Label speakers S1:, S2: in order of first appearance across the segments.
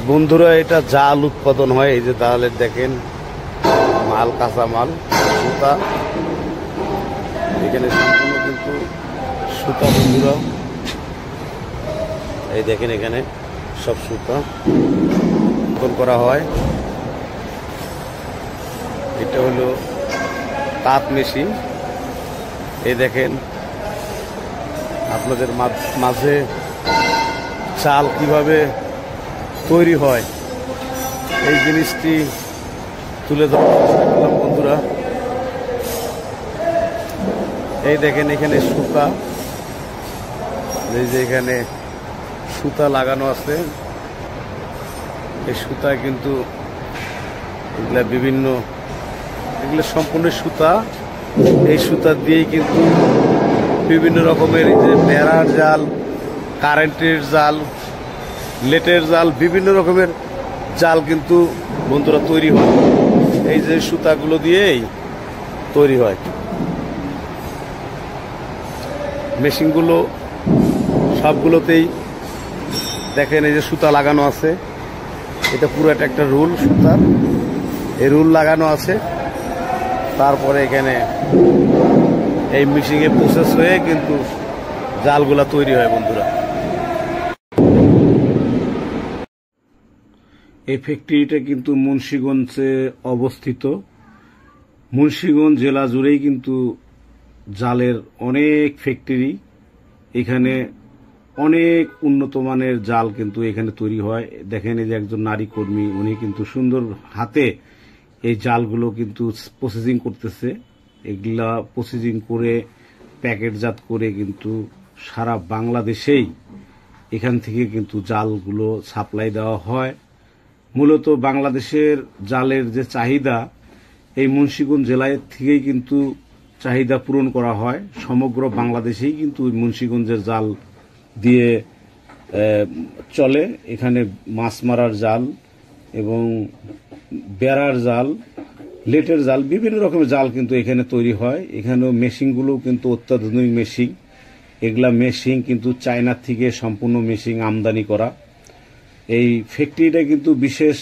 S1: বন্ধুরা, এটা জাল উৎপাদন হয়। এই যে তাহলে দেখেন মাল, কাঁচা মাল, সুতা। এখানে সম্পূর্ণ কিন্তু সুতা বন্ধুরা। এই দেখেন এখানে সব সুতা উৎপাদন করা হয়। এটা হলো তাঁত মেশিন। এই দেখেন আপনাদের মাঝে চাল কিভাবে তৈরি হয় এই জিনিসটি তুলে ধরার চেষ্টা করলাম বন্ধুরা। এই দেখেন এখানে সুতা, এই যে এখানে সুতা লাগানো আছে। এই সুতায় কিন্তু এগুলা এগুলো সম্পূর্ণ সুতা। এই সুতা দিয়েই কিন্তু বিভিন্ন রকমের এই যে বেড়ার জাল, কারেন্টের জাল, লেটের জাল, বিভিন্ন রকমের জাল কিন্তু বন্ধুরা তৈরি হয় এই যে সুতাগুলো দিয়েই তৈরি হয়। মেশিনগুলো সবগুলোতেই দেখেন এই যে সুতা লাগানো আছে। এটা পুরো একটা রুল সুতার, এই রুল লাগানো আছে। তারপরে এখানে এই মেশিনে প্রসেস হয়ে কিন্তু জালগুলা তৈরি হয় বন্ধুরা। এই ফ্যাক্টরিটা কিন্তু মুন্সিগঞ্জে অবস্থিত। মুন্সিগঞ্জ জেলা জুড়েই কিন্তু জালের অনেক ফ্যাক্টরি। এখানে অনেক উন্নত মানের জাল কিন্তু এখানে তৈরি হয়। দেখেন এই যে একজন নারী কর্মী, উনি কিন্তু সুন্দর হাতে এই জালগুলো কিন্তু প্রসেসিং করতেছে। এগুলা প্রসেসিং করে প্যাকেটজাত করে কিন্তু সারা বাংলাদেশেই এখান থেকে কিন্তু জালগুলো সাপ্লাই দেওয়া হয়। মূলত বাংলাদেশের জালের যে চাহিদা, এই মুন্সিগঞ্জ জেলায় থেকেই কিন্তু চাহিদা পূরণ করা হয়। সমগ্র বাংলাদেশেই কিন্তু মুন্সিগঞ্জের জাল দিয়ে চলে। এখানে মাছ মারার জাল এবং বেড়ার জাল, লেটের জাল, বিভিন্ন রকমের জাল কিন্তু এখানে তৈরি হয়। এখানেও মেশিনগুলো কিন্তু অত্যাধুনিক মেশিন। এগুলা মেশিন কিন্তু চায়না থেকে সম্পূর্ণ মেশিন আমদানি করা। এই ফ্যাক্টরিটা কিন্তু বিশেষ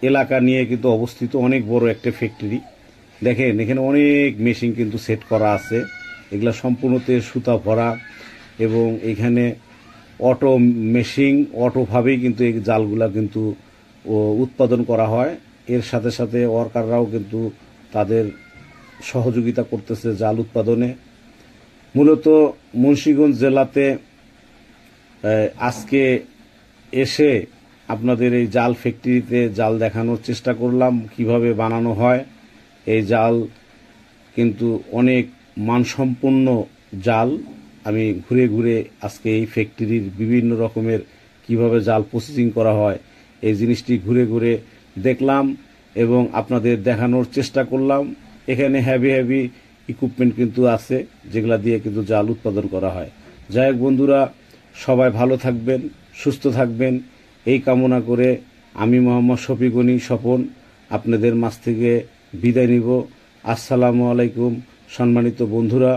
S1: এলাকা নিয়ে কিন্তু অবস্থিত, অনেক বড় একটা ফ্যাক্টরি। দেখেন এখানে অনেক মেশিন কিন্তু সেট করা আছে। এগুলা সম্পূর্ণতে সুতা ভরা এবং এখানে অটো মেশিন, অটোভাবেই কিন্তু এই জালগুলা কিন্তু উৎপাদন করা হয়। এর সাথে সাথে ওয়ার্কাররাও কিন্তু তাদের সহযোগিতা করতেছে জাল উৎপাদনে। মূলত মুন্সিগঞ্জ জেলাতে আজকে এসে আপনাদের এই জাল ফ্যাক্টরিতে জাল দেখানোর চেষ্টা করলাম কিভাবে বানানো হয়। এই জাল কিন্তু অনেক মানসম্পন্ন জাল। আমি ঘুরে ঘুরে আজকে এই ফ্যাক্টরির বিভিন্ন রকমের কিভাবে জাল প্রসেসিং করা হয় এই জিনিসটি ঘুরে ঘুরে দেখলাম এবং আপনাদের দেখানোর চেষ্টা করলাম। এখানে হেভি ইকুইপমেন্ট কিন্তু আছে যেগুলা দিয়ে কিন্তু জাল উৎপাদন করা হয়। যাই হোক বন্ধুরা, সবাই ভালো থাকবেন, সুস্থ থাকবেন এই কামনা করে আমি মোহাম্মদ শফিক গনি স্বপন আপনাদের মাঝ থেকে বিদায় নিব। আসসালামু আলাইকুম সম্মানিত বন্ধুরা।